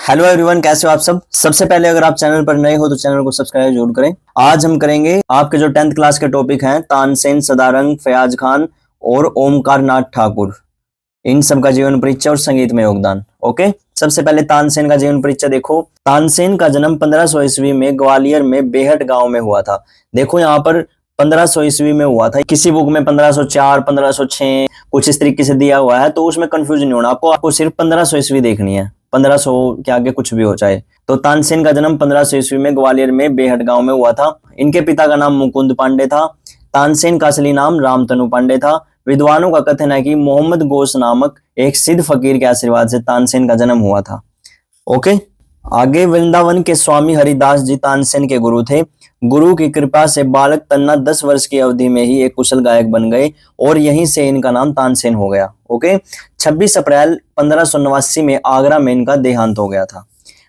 Hello everyone, कैसे हो आप सब। सबसे पहले अगर आप चैनल पर नए हो तो चैनल को सब्सक्राइब जरूर करें। आज हम करेंगे आपके जो 10th क्लास के टॉपिक हैं तानसेन, सदारंग, फयाज खान और ओमकार नाथ ठाकुर, इन सब का जीवन परिचय और संगीत में योगदान। ओके, सबसे पहले तानसेन का जीवन परिचय देखो। तानसेन का जन्म 1500 ईस्वी में ग्वालियर में बेहट गांव में हुआ था। देखो यहाँ पर 1500 ईस्वी में हुआ था, किसी बुक में 1504, 1506 कुछ इस तरीके से दिया हुआ है, तो उसमें कंफ्यूजन नहीं होना आपको सिर्फ 1500 ईस्वी देखनी है। 1500 के आगे कुछ भी हो जाए। तो तानसेन का जन्म 1500 ईस्वी में ग्वालियर में बेहट गांव में हुआ था। इनके पिता का नाम मुकुंद पांडे था। तानसेन का असली नाम रामतनु पांडे था। विद्वानों का कथन है कि मोहम्मद गोस नामक एक सिद्ध फकीर के आशीर्वाद से तानसेन का जन्म हुआ था। ओके, आगे वृंदावन के स्वामी हरिदास जी तानसेन के गुरु थे। गुरु की कृपा से बालक तन्ना 10 वर्ष की अवधि में ही एक कुशल गायक बन गए और यहीं से इनका नाम तानसेन हो गया। ओके, 26 अप्रैल 1589 में आगरा में इनका देहांत हो गया था।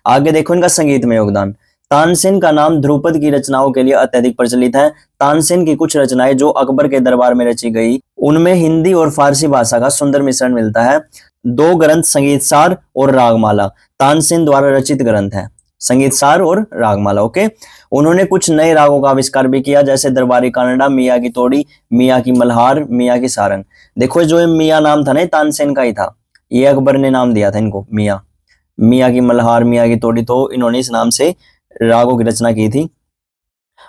आगे देखो इनका संगीत में योगदान। तानसेन का नाम ध्रुपद की रचनाओं के लिए अत्यधिक प्रचलित है। तानसेन की कुछ रचनाएं जो अकबर के दरबार में रची गई, उनमें हिंदी और फारसी भाषा का सुंदर मिश्रण मिलता है। 2 ग्रंथ संगीत सार और रागमाला तानसेन द्वारा रचित ग्रंथ है, संगीत सार और रागमाला। ओके, उन्होंने कुछ नए रागों का आविष्कार भी किया, जैसे दरबारी कानड़ा, मियाँ की तोड़ी, मियाँ की मल्हार, मियाँ की सारंग। देखो जो मियाँ नाम था ना, तानसेन का ही था, ये अकबर ने नाम दिया था इनको मियाँ। मियाँ की मल्हार, मियाँ की तोड़ी, तो इन्होंने इस नाम से रागों की रचना की थी।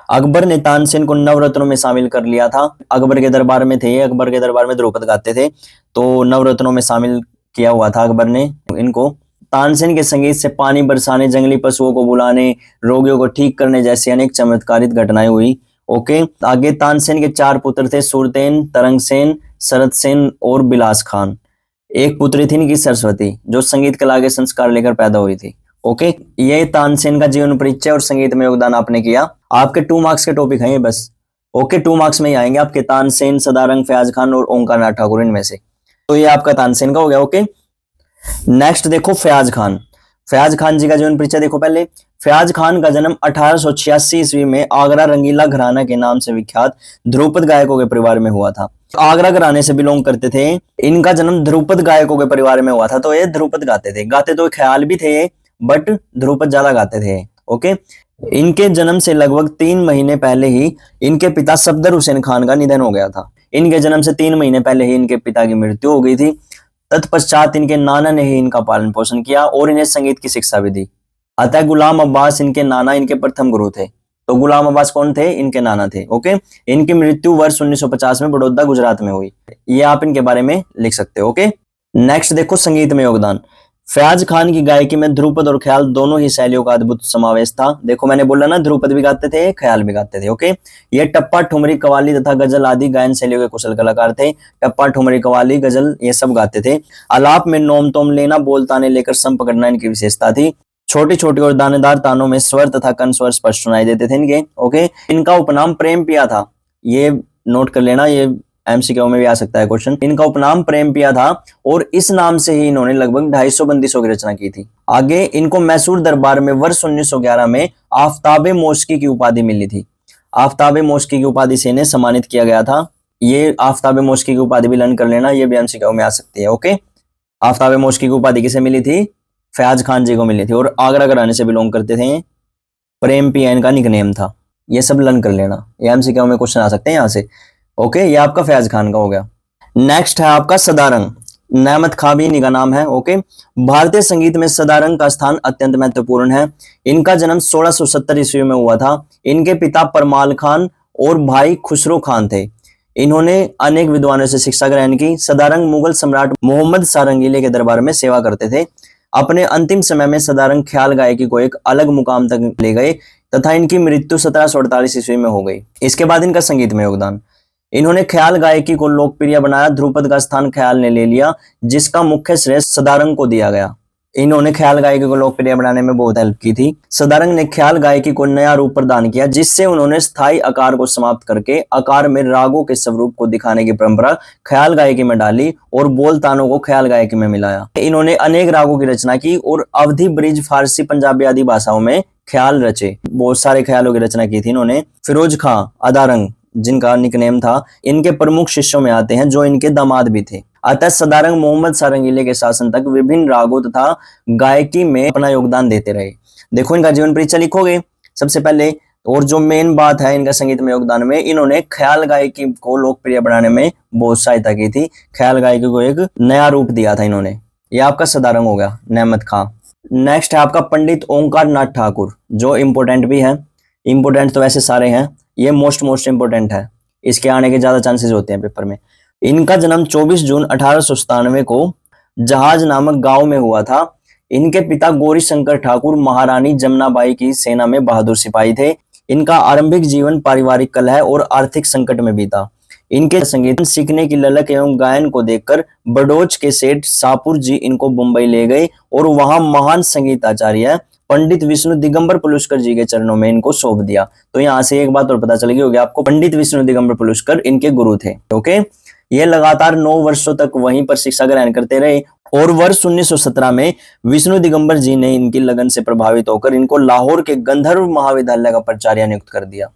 अकबर ने तानसेन को नवरत्नों में शामिल कर लिया था। अकबर के दरबार में थे, अकबर के दरबार में ध्रुपद गाते थे, तो नवरत्नों में शामिल किया हुआ था अकबर ने इनको। तानसेन के संगीत से पानी बरसाने, जंगली पशुओं को बुलाने, रोगियों को ठीक करने जैसी अनेक चमत्कारिक घटनाएं हुई। ओके, आगे तानसेन के 4 पुत्र थे, सूरतेन, तरंगसेन, शरतसेन और बिलास खान। एक पुत्री थी इनकी सरस्वती, जो संगीत कला के संस्कार लेकर पैदा हुई थी। ओके, ये तानसेन का जीवन परिचय और संगीत में योगदान आपने किया। आपके 2 मार्क्स के टॉपिक हैं ये बस। ओके, 2 मार्क्स में ही आएंगे आपके, तानसेन, सदारंग, फयाज खान और ओमकार नाथ ठाकुर, इनमें से। तो ये आपका तानसेन का हो गया। ओके, नेक्स्ट देखो फयाज खान। फयाज खान जी का जीवन परिचय देखो पहले। फयाज खान का जन्म 1886 ईस्वी में आगरा रंगीला घराना के नाम से विख्यात ध्रुपद गायकों के परिवार में हुआ था। आगरा घराने से बिलोंग करते थे। इनका जन्म ध्रुपद गायकों के परिवार में हुआ था, तो ये ध्रुपद गाते थे। गाते तो ख्याल भी थे बट ध्रुपद ज्यादा गाते थे। ओके, इनके जन्म से लगभग 3 महीने पहले ही इनके पिता सफदर हुसैन खान का निधन हो गया था। इनके जन्म से 3 महीने पहले ही इनके पिता की मृत्यु हो गई थी। तत्पश्चात इनके नाना ने ही इनका पालन पोषण किया और इन्हें संगीत की शिक्षा भी दी। अतः गुलाम अब्बास इनके नाना इनके प्रथम गुरु थे। तो गुलाम अब्बास कौन थे? इनके नाना थे। ओके, इनकी मृत्यु वर्ष 1950 में बड़ौदा गुजरात में हुई। ये आप इनके बारे में लिख सकते हो। ओके, नेक्स्ट देखो संगीत में योगदान। फयाज खान की गायकी में ध्रुपद और ख्याल दोनों ही शैलियों का अद्भुत समावेश था। देखो मैंने बोला ना, ध्रुपद भी गाते थे, ख्याल भी गाते थे। ओके, ये टप्पा, ठुमरी, कवाली तथा गजल आदि गायन शैलियों के कुशल कलाकार थे। टप्पा, ठुमरी, कवाली, गजल ये सब गाते थे। आलाप में नोम तोम लेना, बोल ताने लेकर सम पकड़ना इनकी विशेषता थी। छोटी छोटी और दानेदार तानों में स्वर तथा कन स्वर स्पष्ट सुनाई देते थे इनके। ओके, इनका उपनाम प्रेम पिया था, ये नोट कर लेना, ये एमसीक्यू में भी आ सकता है क्वेश्चन। इनका उपनाम प्रेम पिया था और इस नाम से ही इन्होंने लगभग 250 बंदिशों की रचना की थी। आगे इनको मैसूर दरबार में वर्ष 1911 में आफ्ताबे मोश्की की उपाधि मिली थी। आफ्ताबे मोश्की की उपाधि से इन्हें सम्मानित किया गया था। ये आफ्ताबे मोश्की की उपाधि भी लर्न कर लेना, ये भी एमसीक्यू में आ सकती है। ओके, आफ्ताबे मोश्की की उपाधि किसे मिली थी? फयाज खान जी को मिली थी और आगरा घराने से बिलोंग करते थे। प्रेम पिया इनका निकनेम था। ये सब लर्न कर लेना, ये एमसीक्यू में क्वेश्चन आ सकते हैं यहाँ से। ओके, ये आपका फयाज खान का हो गया। नेक्स्ट है आपका सदारंग। नेमत खां भी इनका नाम है। ओके, भारतीय संगीत में सदारंग का स्थान अत्यंत महत्वपूर्ण है। इनका जन्म 1670 ईस्वी में हुआ था। इनके पिता परमाल खान और भाई खुसरो खान थे। इन्होंने अनेक विद्वानों से शिक्षा ग्रहण की। सदारंग मुगल सम्राट मोहम्मद सारंगीले के दरबार में सेवा करते थे। अपने अंतिम समय में सदारंग ख्याल गायकी को एक अलग मुकाम तक ले गए तथा इनकी मृत्यु 1748 ईस्वी में हो गई। इसके बाद इनका संगीत में योगदान। इन्होंने ख्याल गायकी को लोकप्रिय बनाया। ध्रुपद का स्थान ख्याल ने ले लिया, जिसका मुख्य श्रेय सदारंग को दिया गया। इन्होंने ख्याल गायकी को लोकप्रिय बनाने में बहुत हेल्प की थी। सदारंग ने ख्याल गायकी को नया रूप प्रदान किया, जिससे उन्होंने स्थायी आकार को समाप्त करके आकार में रागों के स्वरूप को दिखाने की परंपरा ख्याल गायकी में डाली और बोल तानों को ख्याल गायकी में मिलाया। इन्होंने अनेक रागों की रचना की और अवधी, ब्रिज, फारसी, पंजाबी आदि भाषाओं में ख्याल रचे। बहुत सारे ख्यालों की रचना की थी इन्होंने। फिरोज खां अदारंग, जिनका निकनेम था, इनके प्रमुख शिष्यों में आते हैं, जो इनके दामाद भी थे। अतः सदारंग मोहम्मद सारंगीले के शासन तक विभिन्न रागों तथा गायकी में अपना योगदान देते रहे। देखो इनका जीवन परिचय लिखोगे सबसे पहले, और जो मेन बात है इनका संगीत में योगदान में, इन्होंने ख्याल गायकी को लोकप्रिय बनाने में बहुत सहायता की थी। ख्याल गायकी को एक नया रूप दिया था इन्होंने। ये आपका सदारंग हो गया, नेमत खां। नेक्स्ट है आपका पंडित ओंकार नाथ ठाकुर, जो इम्पोर्टेंट भी है। इम्पोर्टेंट तो वैसे सारे हैं, ये मोस्ट इम्पोर्टेंट है, इसके आने के ज्यादा चांसेस होते हैं पेपर में। इनका जन्म 24 जून 1897 को जहाज नामक गांव में हुआ था। इनके पिता गौरी शंकर ठाकुर महारानी जमुनाबाई की सेना में बहादुर सिपाही थे। इनका आरंभिक जीवन पारिवारिक कलह और आर्थिक संकट में बीता। इनके संगीत सीखने की ललक एवं गायन को देखकर बड़ौच के सेठ सापुर जी इनको मुंबई ले गए और वहां महान संगीत आचार्य पंडित विष्णु दिगंबर पुलुस्कर जी के चरणों में इनको सौंप दिया। तो यहाँ से एक बात और पता चल गई होगी आपको, पंडित विष्णु दिगंबर पुलुस्कर इनके गुरु थे। ओके, ये लगातार 9 वर्षों तक वहीं पर शिक्षा ग्रहण करते रहे और वर्ष 1917 में विष्णु दिगंबर जी ने इनकी लगन से प्रभावित होकर इनको लाहौर के गंधर्व महाविद्यालय का प्राचार्य नियुक्त कर दिया।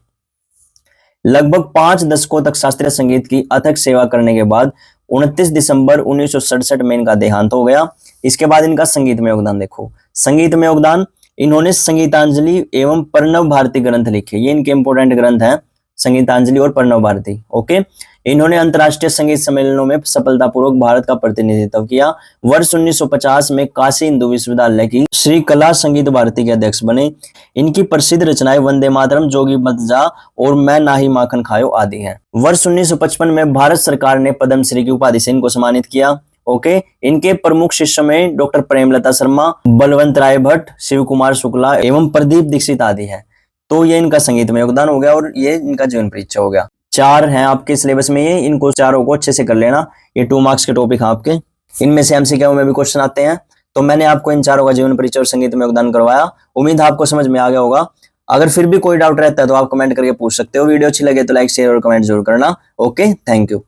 लगभग 5 दशकों तक शास्त्रीय संगीत की अथक सेवा करने के बाद 29 दिसंबर 1967 में इनका देहांत हो गया। इसके बाद इनका संगीत में योगदान देखो। संगीत में योगदान, इन्होंने संगीतांजलि एवं प्रणव भारती ग्रंथ लिखे। ये इनके इंपोर्टेंट ग्रंथ हैं, संगीतांजलि और प्रणव भारती। ओके, इन्होंने अंतर्राष्ट्रीय संगीत सम्मेलनों में सफलतापूर्वक भारत का प्रतिनिधित्व किया। वर्ष 1950 में काशी हिंदू विश्वविद्यालय की श्री कला संगीत भारती के अध्यक्ष बने। इनकी प्रसिद्ध रचनाएं वंदे मातरम, जोगी मत जा और मैं नाही माखन खायो आदि हैं। वर्ष 1955 में भारत सरकार ने पद्मश्री की उपाधि से इनको सम्मानित किया। ओके, इनके प्रमुख शिष्यों में डॉक्टर प्रेमलता शर्मा, बलवंत राय भट्ट, शिव कुमार शुक्ला एवं प्रदीप दीक्षित आदि हैं। तो ये इनका संगीत में योगदान हो गया और ये इनका जीवन परिचय हो गया। 4 हैं आपके सिलेबस में, ये इनको चारों को अच्छे से कर लेना। ये 2 मार्क्स के टॉपिक हैं आपके, इनमें से एमसीक्यू में भी क्वेश्चन आते हैं। तो मैंने आपको इन चारों का जीवन परिचय और संगीत में योगदान करवाया। उम्मीद है आपको समझ में आ गया होगा। अगर फिर भी कोई डाउट रहता है तो आप कमेंट करके पूछ सकते हो। वीडियो अच्छी लगे तो लाइक शेयर और कमेंट जरूर करना। Okay, thank you.